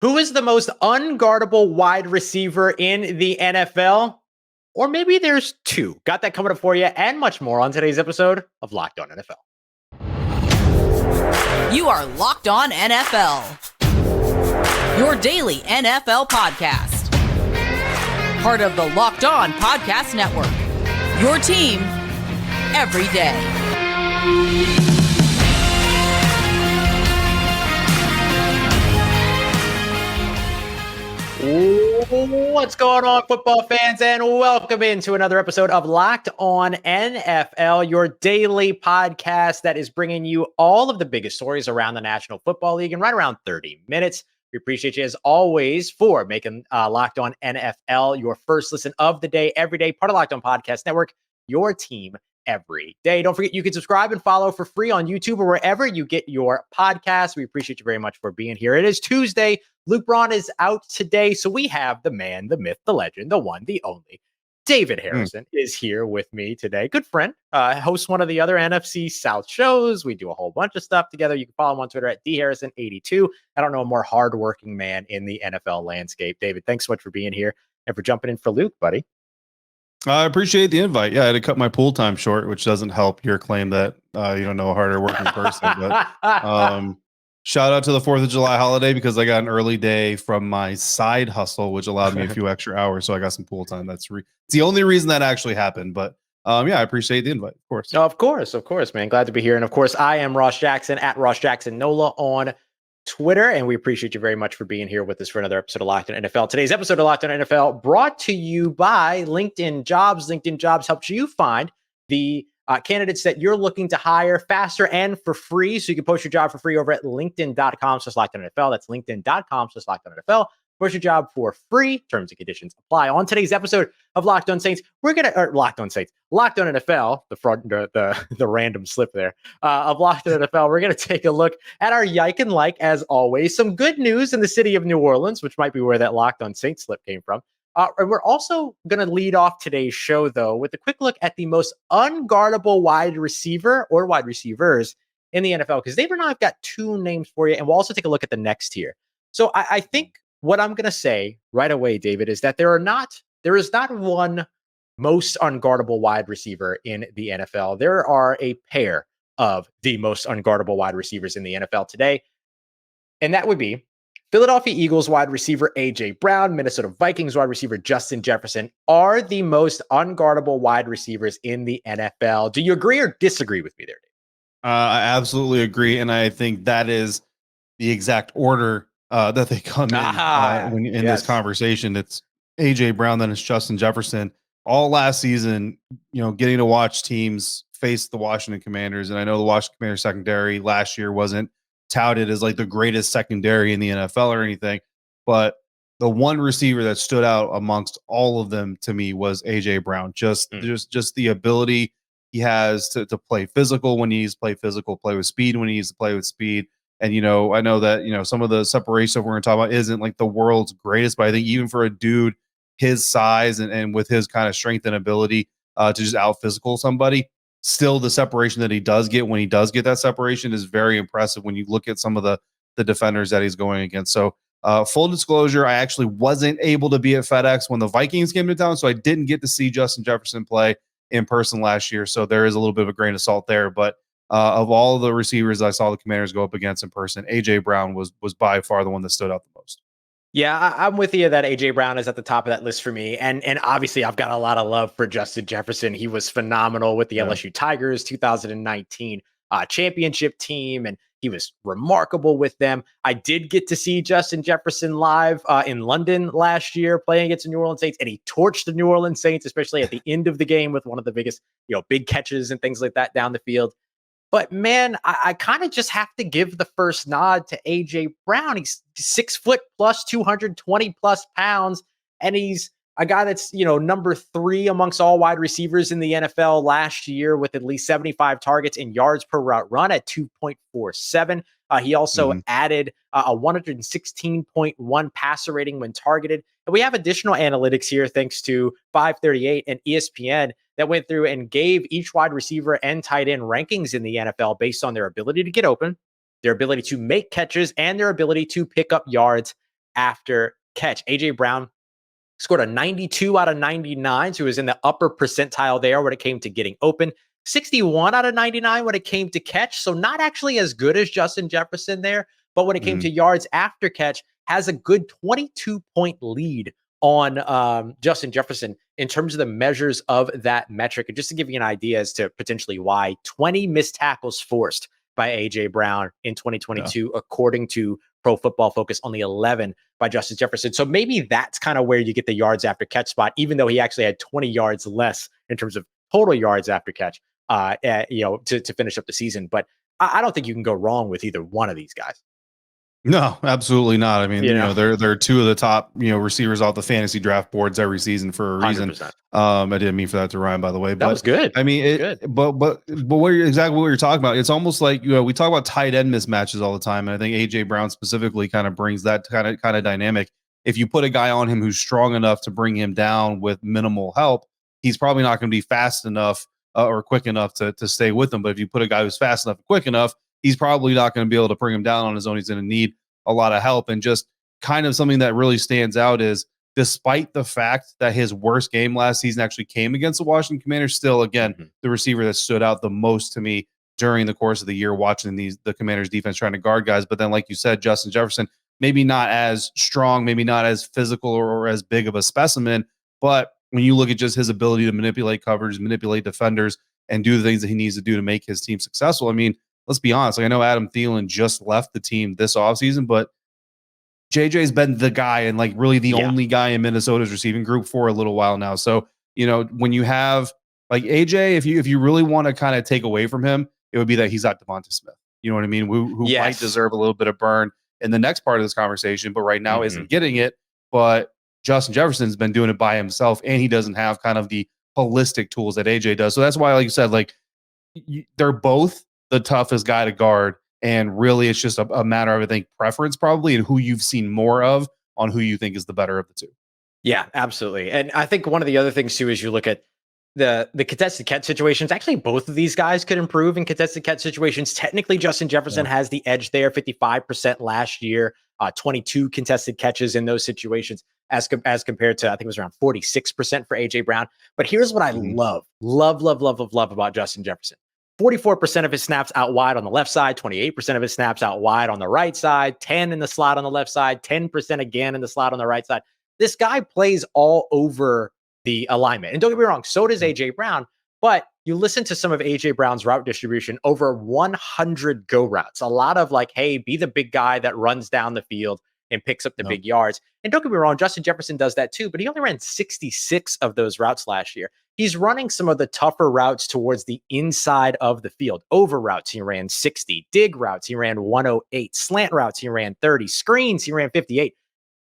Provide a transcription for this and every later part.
Who is the most unguardable wide receiver in the NFL? Or maybe there's two. Got that coming up for you and much more on today's episode of Locked On NFL. You are Locked On NFL, your daily NFL podcast. Part of the Locked On Podcast Network, your team every day. What's going on, football fans, and welcome into another episode of Locked On NFL, your daily podcast that is bringing you all of the biggest stories around the National Football League in right around 30 minutes. We appreciate you, as always, for making Locked On NFL your first listen of the day, every day, part of Locked On Podcast Network, your team every day. Don't forget, you can subscribe and follow for free on YouTube or wherever you get your podcasts. We appreciate you very much for being here. It is Tuesday. Luke Braun is out today, so we have the man, the myth, the legend, the one, the only. David Harrison is here with me today. Good friend, hosts one of the other NFC South shows. We do a whole bunch of stuff together. You can follow him on Twitter at dharrison82. I don't know a more hardworking man in the NFL landscape. David, thanks so much for being here and for jumping in for Luke, buddy. I appreciate the invite. Yeah, I had to cut my pool time short, which doesn't help your claim that you don't know a harder working person. But shout out to the 4th of July holiday because I got an early day from my side hustle, which allowed me a few extra hours. So I got some pool time. It's the only reason that actually happened. But yeah, I appreciate the invite, of course. Of course, man. Glad to be here. And of course, I am Ross Jackson at Ross Jackson Nola on Twitter, and we appreciate you very much for being here with us for another episode of Locked On NFL. Today's episode of Locked On NFL brought to you by LinkedIn Jobs. LinkedIn Jobs helps you find the candidates that you're looking to hire faster and for free. So you can post your job for free over at linkedin.com/LockedOnNFL. That's linkedin.com/LockedOnNFL. Post your job for free. Terms and conditions apply. On today's episode of Locked On Saints, Locked On NFL, the random slip there of Locked On NFL. We're gonna take a look at our Yike and Like, as always. Some good news in the city of New Orleans, which might be where that Locked On Saints slip came from. And we're also going to lead off today's show, though, with a quick look at the most unguardable wide receiver or wide receivers in the NFL, because David and I have got two names for you, and we'll also take a look at the next tier. So I think what I'm going to say right away, David, is that there is not one most unguardable wide receiver in the NFL. There are a pair of the most unguardable wide receivers in the NFL today, and that would be Philadelphia Eagles wide receiver A.J. Brown, Minnesota Vikings wide receiver Justin Jefferson are the most unguardable wide receivers in the NFL. Do you agree or disagree with me there, Dave? I absolutely agree, and I think that is the exact order that they come in this conversation. It's A.J. Brown, then it's Justin Jefferson. All last season, getting to watch teams face the Washington Commanders, and I know the Washington Commanders secondary last year wasn't touted as like the greatest secondary in the NFL or anything, but the one receiver that stood out amongst all of them to me was AJ Brown. Just the ability he has to play physical when he needs to play physical, play with speed when he needs to play with speed. And I know that some of the separation stuff we're going to talk about isn't like the world's greatest, but I think even for a dude his size and with his kind of strength and ability to just out physical somebody, still the separation that he does get when he does get that separation is very impressive when you look at some of the defenders that he's going against. So full disclosure, I actually wasn't able to be at FedEx when the Vikings came to town, so I didn't get to see Justin Jefferson play in person last year. So there is a little bit of a grain of salt there. But of all of the receivers I saw the Commanders go up against in person, A.J. Brown was by far the one that stood out the most. Yeah, I'm with you that A.J. Brown is at the top of that list for me. And obviously, I've got a lot of love for Justin Jefferson. He was phenomenal with the LSU Tigers 2019 championship team, and he was remarkable with them. I did get to see Justin Jefferson live in London last year playing against the New Orleans Saints, and he torched the New Orleans Saints, especially at the end of the game with one of the biggest, big catches and things like that down the field. But man, I kind of just have to give the first nod to A.J. Brown. He's 6 foot plus 220 plus pounds. And he's a guy that's, number 3 amongst all wide receivers in the NFL last year with at least 75 targets and yards per route run at 2.47. He also added a 116.1 passer rating when targeted. And we have additional analytics here thanks to 538 and ESPN that went through and gave each wide receiver and tight end rankings in the NFL based on their ability to get open, their ability to make catches, and their ability to pick up yards after catch. AJ Brown scored a 92 out of 99, so he was in the upper percentile there when it came to getting open. 61 out of 99 when it came to catch, so not actually as good as Justin Jefferson there, but when it came to yards after catch, has a good 22-point lead on Justin Jefferson in terms of the measures of that metric. And just to give you an idea as to potentially why, 20 missed tackles forced by AJ Brown in 2022, according to Pro Football Focus, only 11 by Justin Jefferson. So maybe that's kind of where you get the yards after catch spot, even though he actually had 20 yards less in terms of total yards after catch, to finish up the season. But I don't think you can go wrong with either one of these guys. No, absolutely not. I mean, they're two of the top, receivers off the fantasy draft boards every season for a reason. 100%. I didn't mean for that to rhyme, by the way. That was good. I mean, but exactly what you're talking about. It's almost like, we talk about tight end mismatches all the time. And I think AJ Brown specifically kind of brings that kind of dynamic. If you put a guy on him who's strong enough to bring him down with minimal help, he's probably not going to be fast enough or quick enough to stay with him. But if you put a guy who's fast enough and quick enough, he's probably not going to be able to bring him down on his own. He's going to need a lot of help. And just kind of something that really stands out is, despite the fact that his worst game last season actually came against the Washington Commanders, still, again, the receiver that stood out the most to me during the course of the year watching the Commanders defense trying to guard guys. But then, like you said, Justin Jefferson, maybe not as strong, maybe not as physical or as big of a specimen, but when you look at just his ability to manipulate coverage, manipulate defenders, and do the things that he needs to do to make his team successful. I mean, let's be honest. Like, I know Adam Thielen just left the team this offseason, but JJ's been the guy and like really the only guy in Minnesota's receiving group for a little while now. So, when you have like AJ, if you really want to kind of take away from him, it would be that he's not Devonta Smith. You know what I mean? Who might deserve a little bit of burn in the next part of this conversation, but right now isn't getting it. But Justin Jefferson's been doing it by himself, and he doesn't have kind of the holistic tools that AJ does. So that's why, like you said, like they're both the toughest guy to guard. And really, it's just a matter of, I think, preference probably, and who you've seen more of on who you think is the better of the two. Yeah, absolutely. And I think one of the other things too is you look at the contested catch situations. Actually, both of these guys could improve in contested catch situations. Technically, Justin Jefferson has the edge there, 55% last year, 22 contested catches in those situations as compared to, I think it was around 46% for AJ Brown. But here's what I love about Justin Jefferson. 44% of his snaps out wide on the left side, 28% of his snaps out wide on the right side, 10 in the slot on the left side, 10% again in the slot on the right side. This guy plays all over the alignment. And don't get me wrong, so does AJ Brown, but you listen to some of AJ Brown's route distribution, over 100 go routes. A lot of like, hey, be the big guy that runs down the field and picks up the big yards. And don't get me wrong, Justin Jefferson does that too, but he only ran 66 of those routes last year. He's running some of the tougher routes towards the inside of the field. Over routes, he ran 60. Dig routes, he ran 108. Slant routes, he ran 30. Screens, he ran 58.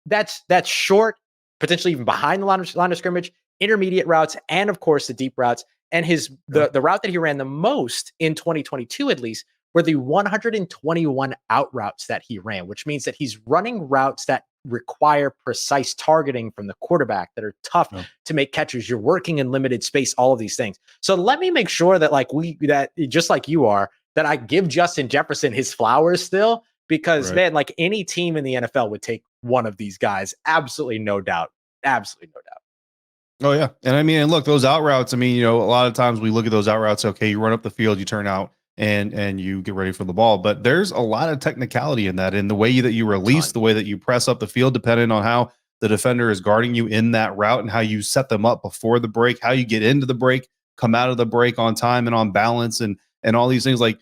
That's short, potentially even behind the line of scrimmage, intermediate routes, and of course the deep routes. And the route that he ran the most in 2022, at least, were the 121 out routes that he ran, which means that he's running routes that require precise targeting from the quarterback, that are tough to make catches. You're working in limited space, all of these things. So let me make sure that that just like you are, that I give Justin Jefferson his flowers still, because man, like any team in the NFL would take one of these guys. Absolutely no doubt. Absolutely no doubt. Oh yeah. And I mean, and look, those out routes, I mean, a lot of times we look at those out routes. Okay. You run up the field, you turn out and you get ready for the ball, but there's a lot of technicality in that, in the way that you release, the way that you press up the field, depending on how the defender is guarding you in that route and how you set them up before the break, how you get into the break, come out of the break on time and on balance, and all these things. Like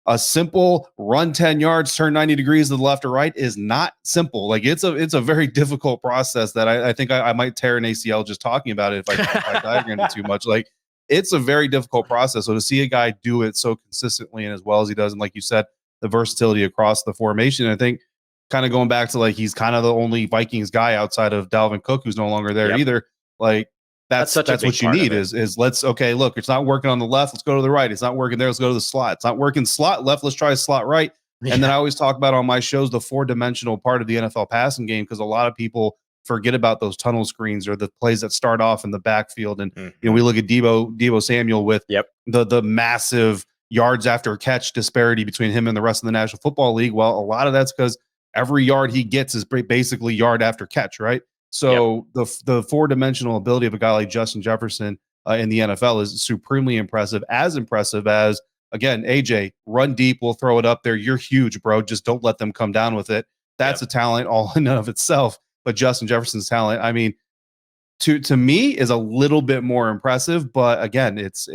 a simple run 10 yards, turn 90 degrees to the left or right is not simple. Like it's a very difficult process that I think I might tear an ACL just talking about it if I diagram it too much. Like, it's a very difficult process. So to see a guy do it so consistently and as well as he does, and like you said, the versatility across the formation, I think kind of going back to like, he's kind of the only Vikings guy outside of Dalvin Cook, who's no longer there either. Like that's what you need is let's, okay, look, it's not working on the left. Let's go to the right. It's not working there. Let's go to the slot. It's not working slot left. Let's try slot right. And then I always talk about on my shows, the 4-dimensional part of the NFL passing game, because a lot of people forget about those tunnel screens or the plays that start off in the backfield. And, we look at Deebo Samuel with the massive yards after catch disparity between him and the rest of the National Football League. Well, a lot of that's because every yard he gets is basically yard after catch, right? So the four-dimensional ability of a guy like Justin Jefferson in the NFL is supremely impressive. As impressive as, again, AJ, run deep, we'll throw it up there. You're huge, bro. Just don't let them come down with it. That's a talent all in and of itself. But Justin Jefferson's talent, I mean, to me is a little bit more impressive, but again, it's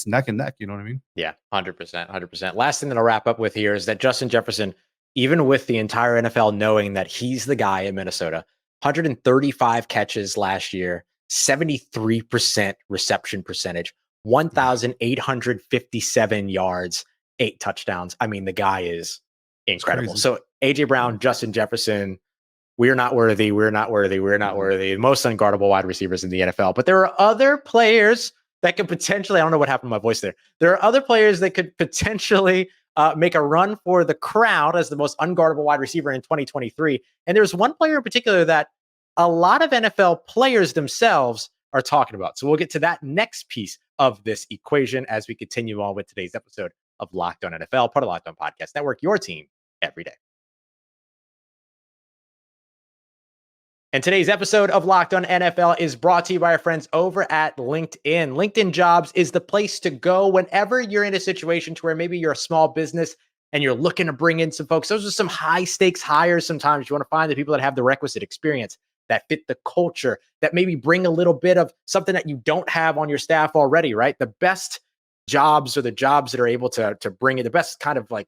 neck and neck. You know what I mean? Yeah, 100%, 100%. Last thing that I'll wrap up with here is that Justin Jefferson, even with the entire NFL knowing that he's the guy in Minnesota, 135 catches last year, 73% reception percentage, 1,857 yards, 8 touchdowns. I mean, the guy is incredible. So AJ Brown, Justin Jefferson, we're not worthy. We're not worthy. We're not worthy. Most unguardable wide receivers in the NFL. But there are other players that could potentially, I don't know what happened to my voice there. There are other players that could potentially make a run for the crowd as the most unguardable wide receiver in 2023. And there's one player in particular that a lot of NFL players themselves are talking about. So we'll get to that next piece of this equation as we continue on with today's episode of Locked On NFL, part of Locked On Podcast Network, your team every day. And today's episode of Locked On NFL is brought to you by our friends over at LinkedIn. LinkedIn Jobs is the place to go whenever you're in a situation to where maybe you're a small business and you're looking to bring in some folks. Those are some high stakes hires. Sometimes you want to find the people that have the requisite experience, that fit the culture, that maybe bring a little bit of something that you don't have on your staff already, right? The best jobs are the jobs that are able to bring in the best kind of like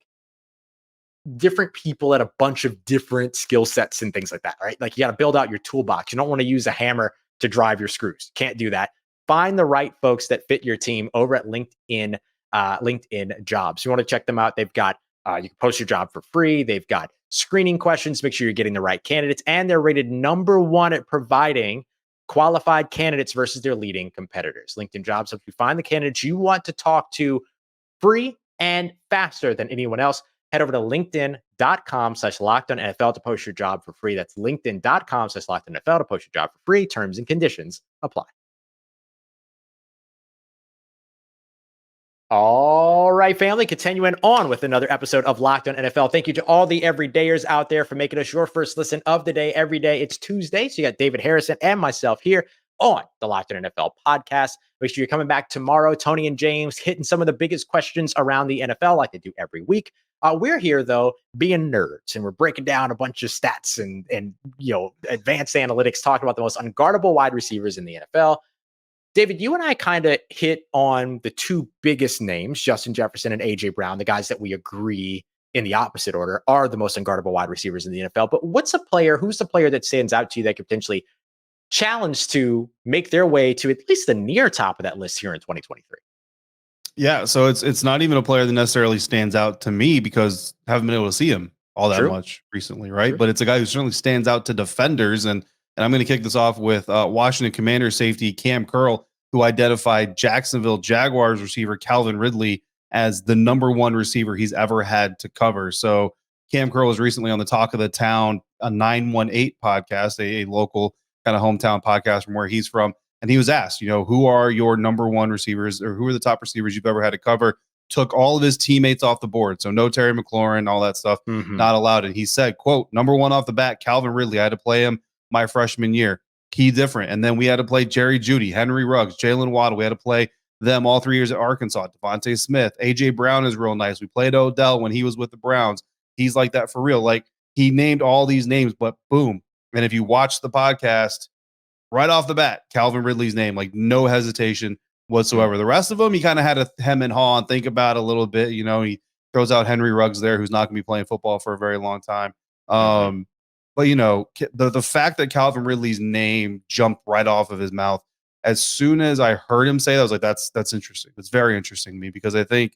different people at a bunch of different skill sets and things like that, right? Like you got to build out your toolbox. You don't want to use a hammer to drive your screws. Can't do that. Find the right folks that fit your team over at LinkedIn, LinkedIn Jobs. You want to check them out. They've got, you can post your job for free. They've got screening questions. Make sure you're getting the right candidates. And they're rated #1 at providing qualified candidates versus their leading competitors. LinkedIn Jobs helps you find the candidates you want to talk to free and faster than anyone else. Head over to linkedin.com/LockedOnNFL to post your job for free. That's linkedin.com/LockedOnNFL to post your job for free. Terms and conditions apply. All right, family, continuing on with another episode of Locked On NFL. Thank you to all the everydayers out there for making us your first listen of the day every day. It's Tuesday, so you got David Harrison and myself here on the Locked On NFL podcast. Make sure you're coming back tomorrow. Tony and James hitting some of the biggest questions around the NFL like they do every week. We're here, though, being nerds, and we're breaking down a bunch of stats and advanced analytics, talking about the most unguardable wide receivers in the NFL. David, you and I kind of hit on the two biggest names, Justin Jefferson and AJ Brown, the guys that we agree in the opposite order are the most unguardable wide receivers in the NFL. But who's the player that stands out to you that could potentially challenge to make their way to at least the near top of that list here in 2023? Yeah, so it's not even a player that necessarily stands out to me because I haven't been able to see him all that much recently, right? But it's a guy who certainly stands out to defenders, and I'm going to kick this off with Washington Commanders safety Cam Curl, who identified Jacksonville Jaguars receiver Calvin Ridley as the #1 receiver he's ever had to cover. So Cam Curl was recently on the Talk of the Town, a 918 podcast, a local kind of hometown podcast from where he's from. And he was asked, who are your #1 receivers, or who are the top receivers you've ever had to cover? Took all of his teammates off the board. So no Terry McLaurin, all that stuff, not allowed. And he said, quote, #1 off the bat, Calvin Ridley. I had to play him my freshman year. Key different. And then we had to play Jerry Jeudy, Henry Ruggs, Jalen Waddle. We had to play them all 3 years at Arkansas. Devontae Smith, AJ Brown is real nice. We played Odell when he was with the Browns. He's like that for real. Like, he named all these names, but boom. And if you watch the podcast, right off the bat, Calvin Ridley's name, like no hesitation whatsoever. The rest of them, he kind of had to hem and haw and think about a little bit. He throws out Henry Ruggs there, who's not going to be playing football for a very long time. But the fact that Calvin Ridley's name jumped right off of his mouth as soon as I heard him say that, I was like, that's interesting. That's very interesting to me, because I think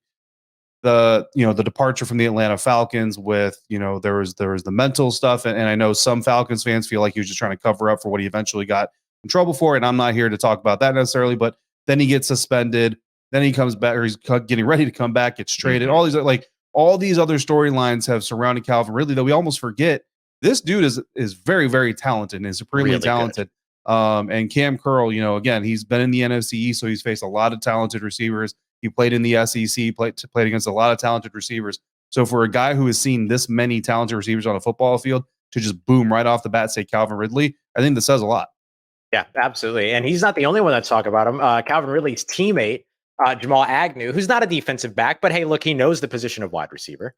the departure from the Atlanta Falcons with, there was the mental stuff. And I know some Falcons fans feel like he was just trying to cover up for what he eventually got in trouble for. And I'm not here to talk about that necessarily, but then he gets suspended. Then he comes back, or he's getting ready to come back, gets traded. All these other storylines have surrounded Calvin Ridley that we almost forget. This dude is very, very talented and is supremely talented. And Cam Curl, again, he's been in the NFC East, so he's faced a lot of talented receivers. He played in the SEC, played against a lot of talented receivers. So for a guy who has seen this many talented receivers on a football field to just boom right off the bat, say Calvin Ridley, I think this says a lot. Yeah, absolutely. And he's not the only one that's talking about him. Calvin Ridley's teammate, Jamal Agnew, who's not a defensive back, but hey, look, he knows the position of wide receiver.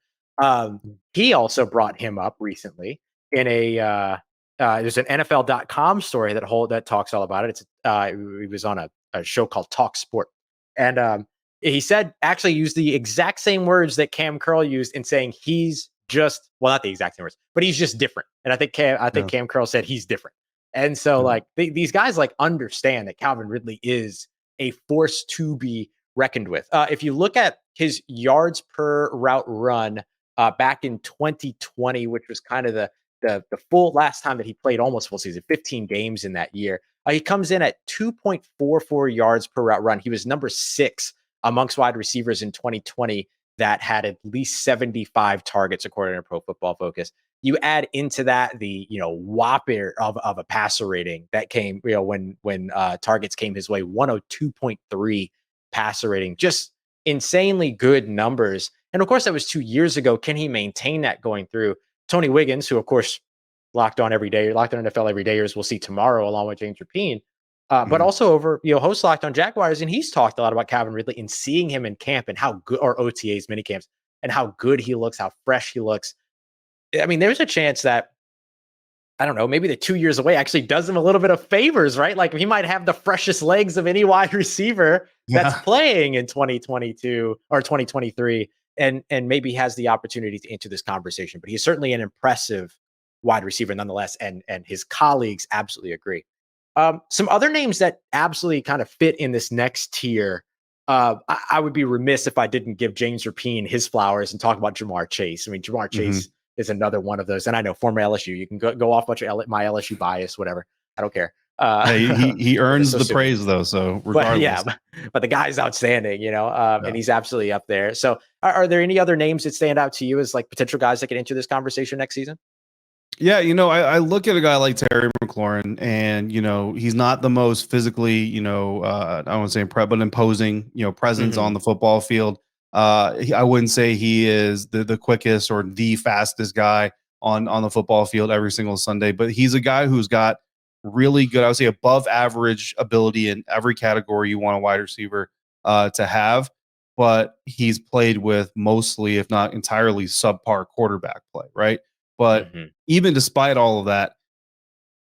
He also brought him up recently in there's an NFL.com story that talks all about it. He was on a show called Talk Sport. And he actually used the exact same words that Cam Curl used in saying he's just, well, not the exact same words, but he's just different. And I think Cam Curl said he's different. And so these guys understand that Calvin Ridley is a force to be reckoned with. If you look at his yards per route run back in 2020, which was kind of the full last time that he played almost full season, 15 games in that year, he comes in at 2.44 yards per route run. He was number 6 amongst wide receivers in 2020 that had at least 75 targets according to Pro Football Focus. You add into that the whopper of a passer rating that came when targets came his way, 102.3 passer rating, just insanely good numbers. And of course, that was 2 years ago. Can he maintain that going through? Tony Wiggins, who of course Locked On NFL every day, as we'll see tomorrow, along with James Rapien, but also over host Locked On Jaguars, and he's talked a lot about Calvin Ridley and seeing him in camp and how good, or OTAs, mini camps, and how good he looks, how fresh he looks. I mean, there's a chance that, I don't know, maybe the 2 years away actually does him a little bit of favors, right? Like he might have the freshest legs of any wide receiver that's playing in 2022 or 2023, and maybe has the opportunity to enter this conversation. But he's certainly an impressive wide receiver nonetheless, and his colleagues absolutely agree. Some other names that absolutely kind of fit in this next tier. I would be remiss if I didn't give James Rapien his flowers and talk about Jamar Chase. I mean, Jamar Chase is another one of those. And I know, former LSU, you can go off my LSU bias, whatever. I don't care. He earns the praise though. So regardless, but the guy's outstanding, and he's absolutely up there. So are there any other names that stand out to you as like potential guys that get into this conversation next season? Yeah, I look at a guy like Terry McLaurin, and he's not the most physically, I don't want to say but imposing, presence on the football field. I wouldn't say he is the quickest or the fastest guy on the football field every single Sunday, but he's a guy who's got really good, I would say, above average ability in every category you want a wide receiver to have. But he's played with mostly, if not entirely, subpar quarterback play, right? But even despite all of that,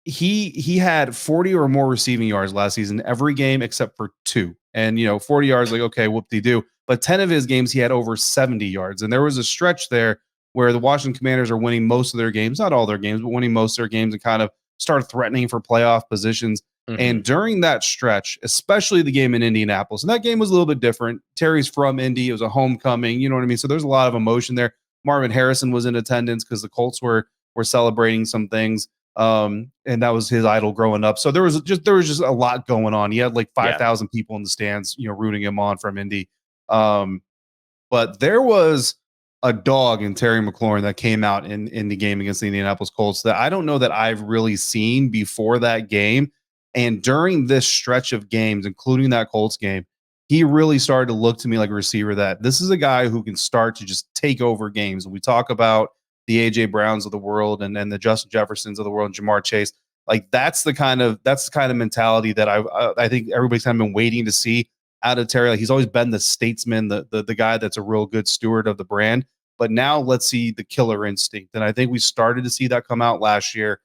he had 40 or more receiving yards last season, every game except for 2. And 40 yards, like, okay, whoop-de-doo. But 10 of his games, he had over 70 yards. And there was a stretch there where the Washington Commanders are winning most of their games, not all their games, but winning most of their games, and kind of started threatening for playoff positions. And during that stretch, especially the game in Indianapolis, and that game was a little bit different. Terry's from Indy. It was a homecoming. You know what I mean? So there's a lot of emotion there. Marvin Harrison was in attendance because the Colts were celebrating some things. And that was his idol growing up. So there was just a lot going on. He had like 5,000 people in the stands, rooting him on from Indy. But there was a dog in Terry McLaurin that came out in the game against the Indianapolis Colts that I don't know that I've really seen before that game. And during this stretch of games, including that Colts game, he really started to look to me like a receiver that this is a guy who can start to just take over games. And we talk about the AJ Browns of the world and the Justin Jeffersons of the world and Jamar Chase. Like that's the kind of mentality that I think everybody's kind of been waiting to see out of Terry. Like he's always been the statesman, the guy that's a real good steward of the brand. But now let's see the killer instinct. And I think we started to see that come out last year.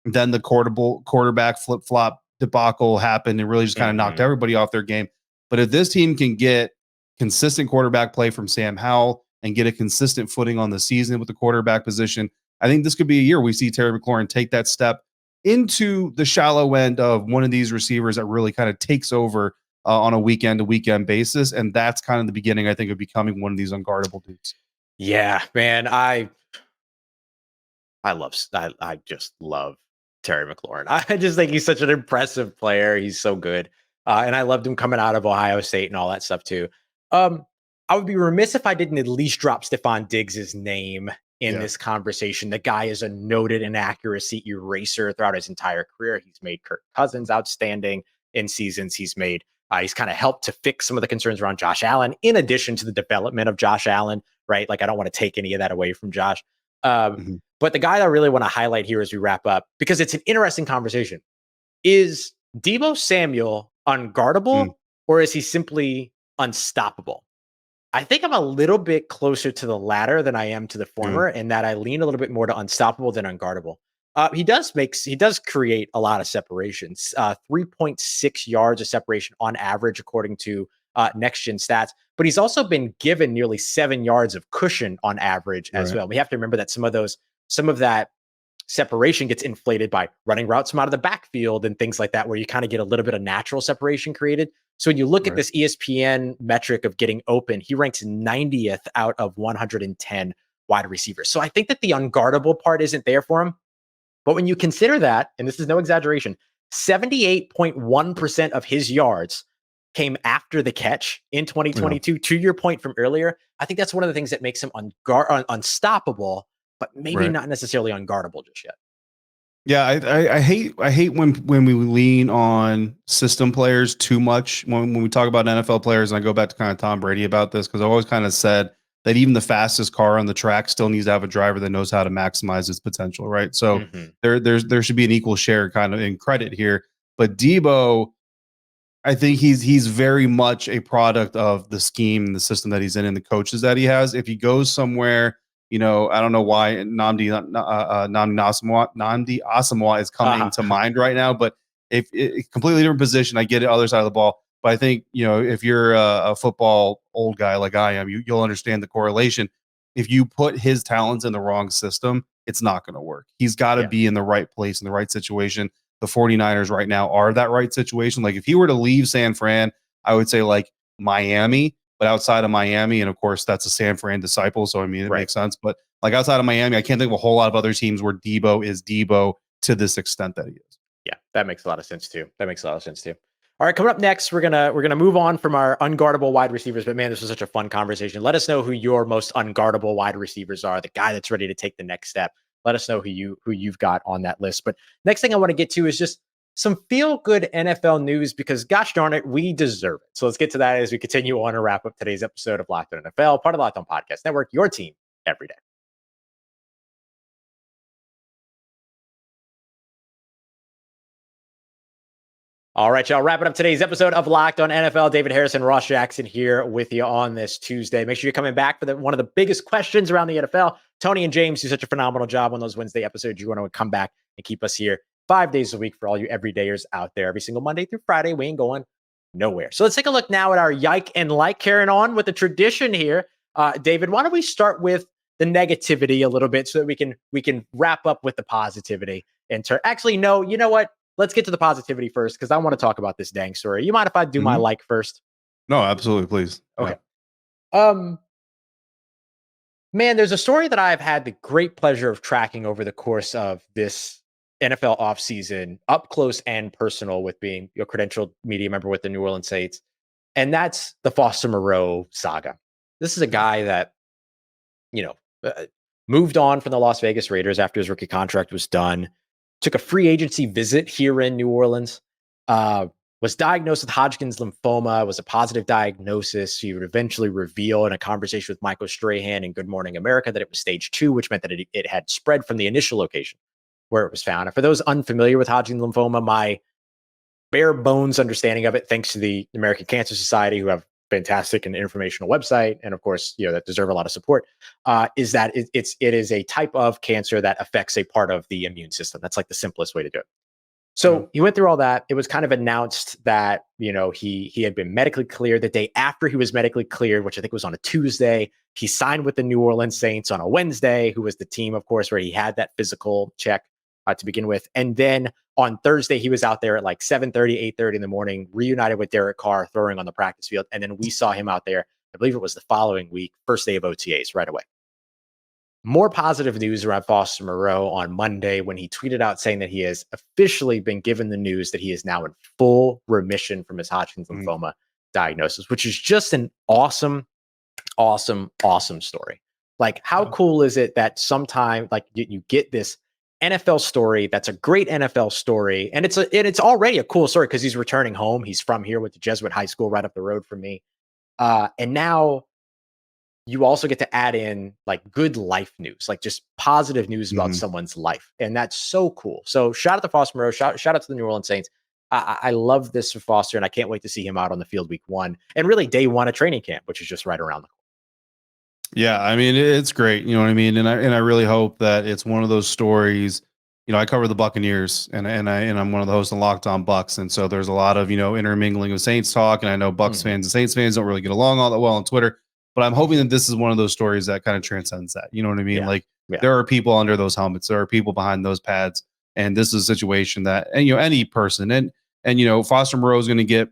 Then the quarterback flip-flop debacle happened and really just kind of knocked everybody off their game. But if this team can get consistent quarterback play from Sam Howell and get a consistent footing on the season with the quarterback position, I think this could be a year we see Terry McLaurin take that step into the shallow end of one of these receivers that really kind of takes over on a weekend-to-weekend basis. And that's kind of the beginning, I think, of becoming one of these unguardable dudes. Yeah, man, I just love Terry McLaurin. I just think he's such an impressive player. He's so good. And I loved him coming out of Ohio State and all that stuff too. I would be remiss if I didn't at least drop Stefon Diggs' name in this conversation. The guy is a noted inaccuracy eraser throughout his entire career. He's made Kirk Cousins outstanding in seasons. He's kind of helped to fix some of the concerns around Josh Allen, in addition to the development of Josh Allen right? Like, I don't want to take any of that away from Josh. But the guy that I really want to highlight here as we wrap up, because it's an interesting conversation, is Deebo Samuel unguardable or is he simply unstoppable? I think I'm a little bit closer to the latter than I am to the former, in that I lean a little bit more to unstoppable than unguardable. He does create a lot of separations, 3.6 yards of separation on average, according to Next Gen Stats. But he's also been given nearly 7 yards of cushion on average as well. We have to remember that some of that separation gets inflated by running routes from out of the backfield and things like that, where you kind of get a little bit of natural separation created. So when you look at this ESPN metric of getting open, he ranks 90th out of 110 wide receivers. So I think that the unguardable part isn't there for him. But when you consider that, and this is no exaggeration, 78.1% of his yards came after the catch in 2022, to your point from earlier. I think that's one of the things that makes him unstoppable, but maybe not necessarily unguardable just yet. Yeah, I hate when we lean on system players too much when we talk about NFL players. And I go back to kind of Tom Brady about this, because I always kind of said that even the fastest car on the track still needs to have a driver that knows how to maximize its potential, right? So there should be an equal share kind of in credit here. But Deebo, I think he's very much a product of the scheme and the system that he's in and the coaches that he has. If he goes somewhere, I don't know why Nnamdi Asamoah is coming to mind right now, but if completely different position, I get it, other side of the ball. But I think, if you're a football old guy like I am, you'll understand the correlation. If you put his talents in the wrong system, it's not going to work. He's got to be in the right place, in the right situation. The 49ers right now are that right situation. Like, if he were to leave San Fran, I would say like Miami, but outside of Miami, and of course that's a San Fran disciple, so I mean it makes sense. But like outside of Miami, I can't think of a whole lot of other teams where Deebo is Deebo to this extent that he is. Yeah, that makes a lot of sense too. All right, coming up next, we're gonna move on from our unguardable wide receivers. But man, this was such a fun conversation. Let us know who your most unguardable wide receivers are, the guy that's ready to take the next step. Let us know who you've got on that list. But next thing I want to get to is just some feel-good NFL news, because gosh darn it, we deserve it. So let's get to that as we continue on and wrap up today's episode of Locked On NFL, part of Locked On Podcast Network, your team every day. All right, y'all, wrapping up today's episode of Locked On NFL. David Harrison, Ross Jackson here with you on this Tuesday. Make sure you're coming back for one of the biggest questions around the NFL. Tony and James do such a phenomenal job on those Wednesday episodes. You want to come back and keep us here 5 days a week for all you everydayers out there, every single Monday through Friday. We ain't going nowhere. So let's take a look now at our Yike and Like, carrying on with the tradition here. David, why don't we start with the negativity a little bit so that we can wrap up with the positivity. Actually, no, you know what? Let's get to the positivity first, because I want to talk about this dang story. You mind if I do my like first? No, absolutely, please. Okay. Man, there's a story that I've had the great pleasure of tracking over the course of this NFL offseason, up close and personal, with being a credentialed media member with the New Orleans Saints. And that's the Foster Moreau saga. This is a guy that, moved on from the Las Vegas Raiders after his rookie contract was done, took a free agency visit here in New Orleans, was diagnosed with Hodgkin's lymphoma. It was a positive diagnosis. He would eventually reveal in a conversation with Michael Strahan in Good Morning America that it was stage 2, which meant that it had spread from the initial location where it was found. And for those unfamiliar with Hodgkin's lymphoma, my bare bones understanding of it, thanks to the American Cancer Society, who have fantastic and informational website, and of course, that deserve a lot of support, is that it is a type of cancer that affects a part of the immune system. That's like the simplest way to do it. So he went through all that. It was kind of announced that, he had been medically cleared the day after he was medically cleared, which I think was on a Tuesday. He signed with the New Orleans Saints on a Wednesday, who was the team, of course, where he had that physical check to begin with. And then on Thursday, he was out there at like 7:30, 8:30 in the morning, reunited with Derek Carr, throwing on the practice field. And then we saw him out there, I believe it was the following week, first day of OTAs right away. More positive news around Foster Moreau on Monday, when he tweeted out saying that he has officially been given the news that he is now in full remission from his Hodgkin's lymphoma diagnosis, which is just an awesome, awesome, awesome story. Like, how cool is it that sometime like you get this NFL story that's a great NFL story, and it's already a cool story because he's returning home. He's from here, with the Jesuit High School right up the road from me, and now you also get to add in like good life news, like just positive news about Mhm. someone's life. And that's so cool. So shout out to Foster Moreau, shout out to the New Orleans Saints. I love this for Foster, and I can't wait to see him out on the field week 1 and really day 1 of training camp, which is just right around the corner. Yeah, I mean, it's great. You know what I mean? And I really hope that it's one of those stories. You know, I cover the Buccaneers, and I'm one of the hosts on Locked On Bucks, and so there's a lot of, you know, intermingling of Saints talk, and I know Bucks fans and Saints fans don't really get along all that well on Twitter, but I'm hoping that this is one of those stories that kind of transcends that. You know what I mean? Yeah. Like Yeah. there are people under those helmets, there are people behind those pads, and this is a situation that, and you know, any person, and you know, Foster Moreau is going to get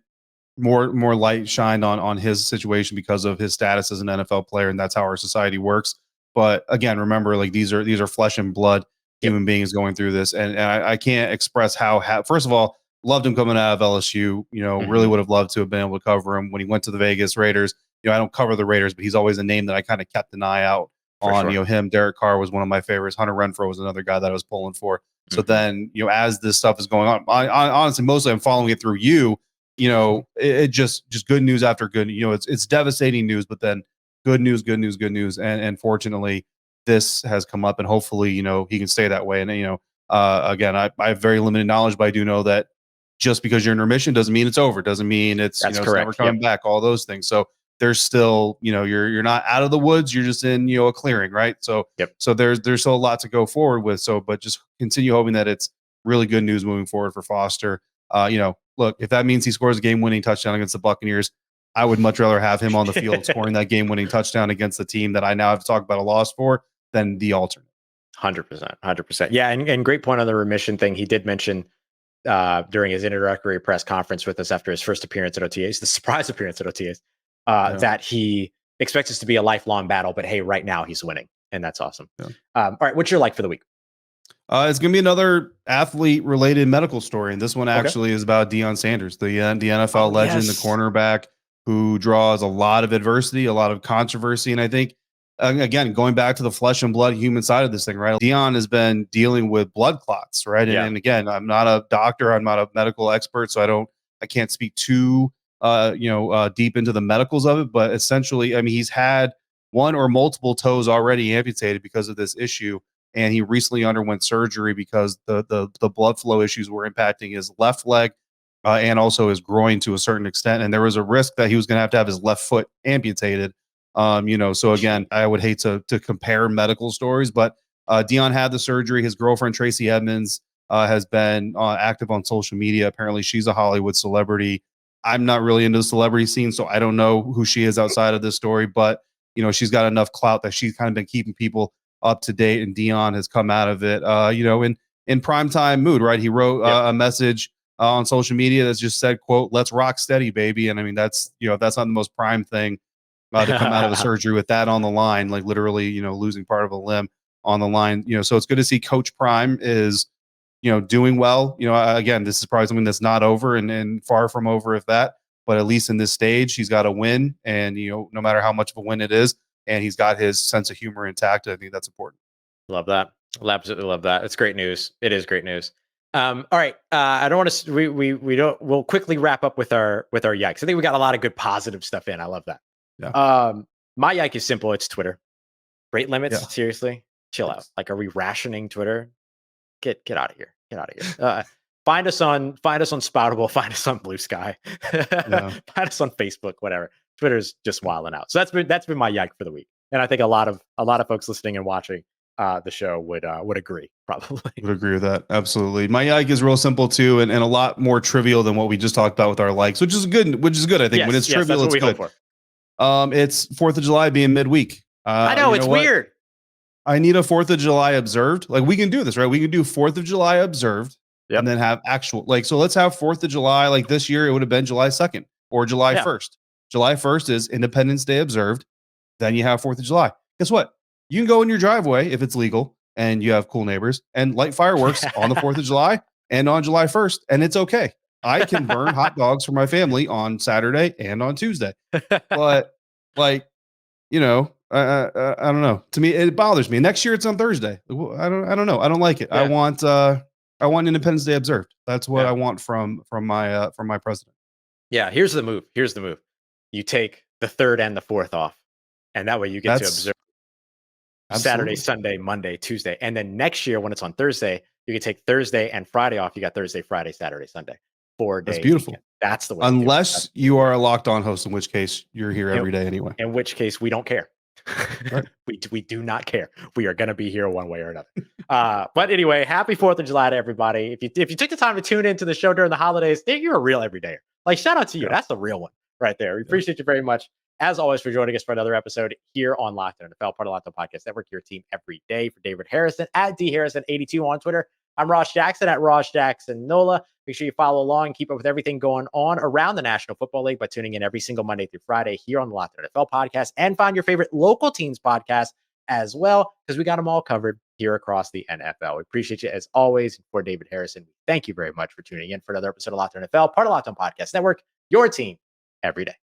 more light shined on his situation because of his status as an NFL player, and that's how our society works. But again, remember, like these are flesh and blood human beings going through this, and I can't express how. First of all, loved him coming out of LSU. You know, really would have loved to have been able to cover him when he went to the Vegas Raiders. You know, I don't cover the Raiders, but he's always a name that I kind of kept an eye out on. Sure. You know, him, Derek Carr was one of my favorites. Hunter Renfrow was another guy that I was pulling for. So then, you know, as this stuff is going on, I honestly, mostly I'm following it through you. You know, it just good news after good. You know, it's devastating news, but then good news, and fortunately, this has come up, and hopefully, you know, he can stay that way. And you know, again, I have very limited knowledge, but I do know that just because you're in remission doesn't mean it's over. Doesn't mean it's That's you know correct. It's never coming back. All those things. So there's still, you know, you're not out of the woods. You're just in, you know, a clearing, right? So so there's still a lot to go forward with. So, but just continue hoping that it's really good news moving forward for Foster. You know, look, if that means he scores a game-winning touchdown against the Buccaneers, I would much rather have him on the field scoring that game-winning touchdown against the team that I now have to talk about a loss for than the alternate. 100%. Yeah, and great point on the remission thing. He did mention during his introductory press conference with us after his first appearance at OTAs, the surprise appearance at OTAs, that he expects this to be a lifelong battle, but hey, right now he's winning, and that's awesome. Yeah. All right, what's your like for the week? It's going to be another athlete-related medical story, and this one actually is about Deion Sanders, the NFL legend, the cornerback who draws a lot of adversity, a lot of controversy, and I think, again, going back to the flesh and blood human side of this thing, right? Deion has been dealing with blood clots, right? And again, I'm not a doctor, I'm not a medical expert, so I can't speak too, deep into the medicals of it, but essentially, I mean, he's had one or multiple toes already amputated because of this issue. And he recently underwent surgery because the blood flow issues were impacting his left leg and also his groin to a certain extent. And there was a risk that he was going to have his left foot amputated. So again, I would hate to compare medical stories, but Deion had the surgery. His girlfriend, Tracy Edmonds, has been active on social media. Apparently she's a Hollywood celebrity. I'm not really into the celebrity scene, so I don't know who she is outside of this story, but you know, she's got enough clout that she's kind of been keeping people up to date, and Deion has come out of it, in primetime mood, right? He wrote a message on social media that's just said, quote, "Let's rock steady, baby." And I mean, that's, you know, that's not the most prime thing to come out of a surgery with that on the line, like literally, you know, losing part of a limb on the line, you know, so it's good to see Coach Prime is, you know, doing well. You know, again, this is probably something that's not over and far from over, if that, but at least in this stage, he's got a win, and, you know, no matter how much of a win it is, and he's got his sense of humor intact. I think that's important. Love that. Absolutely love that. It's great news. It is great news. All right. I don't want to. We'll quickly wrap up with our yikes. I think we got a lot of good positive stuff in. I love that. Yeah. My yike is simple. It's Twitter. Rate limits. Seriously, chill out. Like, are we rationing Twitter? Get out of here. Get out of here. Find us on Spoutable. Find us on Blue Sky. Find us on Facebook. Whatever. Twitter's just wilding out. So that's been my yike for the week, and I think a lot of folks listening and watching the show would agree. Probably would agree with that. Absolutely. My yike is real simple too, and a lot more trivial than what we just talked about with our likes, which is good. I think when it's trivial, it's good. It's 4th of July being midweek. I know it's weird. I need a 4th of July observed. Like, we can do this, right? We can do 4th of July observed, and then have actual, like, so let's have 4th of July. Like this year, it would have been July 2nd or July 1st. July 1st is Independence Day observed. Then you have 4th of July. Guess what? You can go in your driveway if it's legal and you have cool neighbors and light fireworks on the 4th of July and on July 1st. And it's okay. I can burn hot dogs for my family on Saturday and on Tuesday. But, like, you know, I don't know. To me, it bothers me. Next year it's on Thursday. I don't know. I don't like it. I want Independence Day observed. That's what I want from my president. Yeah. Here's the move. You take the 3rd and the 4th off, And that way you get to observe Absolutely. Saturday, Sunday, Monday, Tuesday. And then next year, when it's on Thursday, you can take Thursday and Friday off. You got Thursday, Friday, Saturday, Sunday, 4-day That's beautiful. weekend. That's the way Unless you are a Locked On host, in which case you're here every day anyway. In which case we don't care. Right. we do not care. We are going to be here one way or another. But anyway, happy 4th of July to everybody. If you took the time to tune into the show during the holidays, you're a real everydayer. Like, shout out to you. Yeah. That's the real one right there. We appreciate you very much, as always, for joining us for another episode here on Locked On NFL, part of Locked On Podcast Network, your team every day. For David Harrison at DHarrison82 on Twitter. I'm Ross Jackson at Ross Jackson NOLA. Make sure you follow along and keep up with everything going on around the National Football League by tuning in every single Monday through Friday here on the Locked On NFL podcast, and find your favorite local teams podcast as well, because we got them all covered here across the NFL. We appreciate you as always. For David Harrison, thank you very much for tuning in for another episode of Locked On NFL, part of Locked On Podcast Network, your team every day.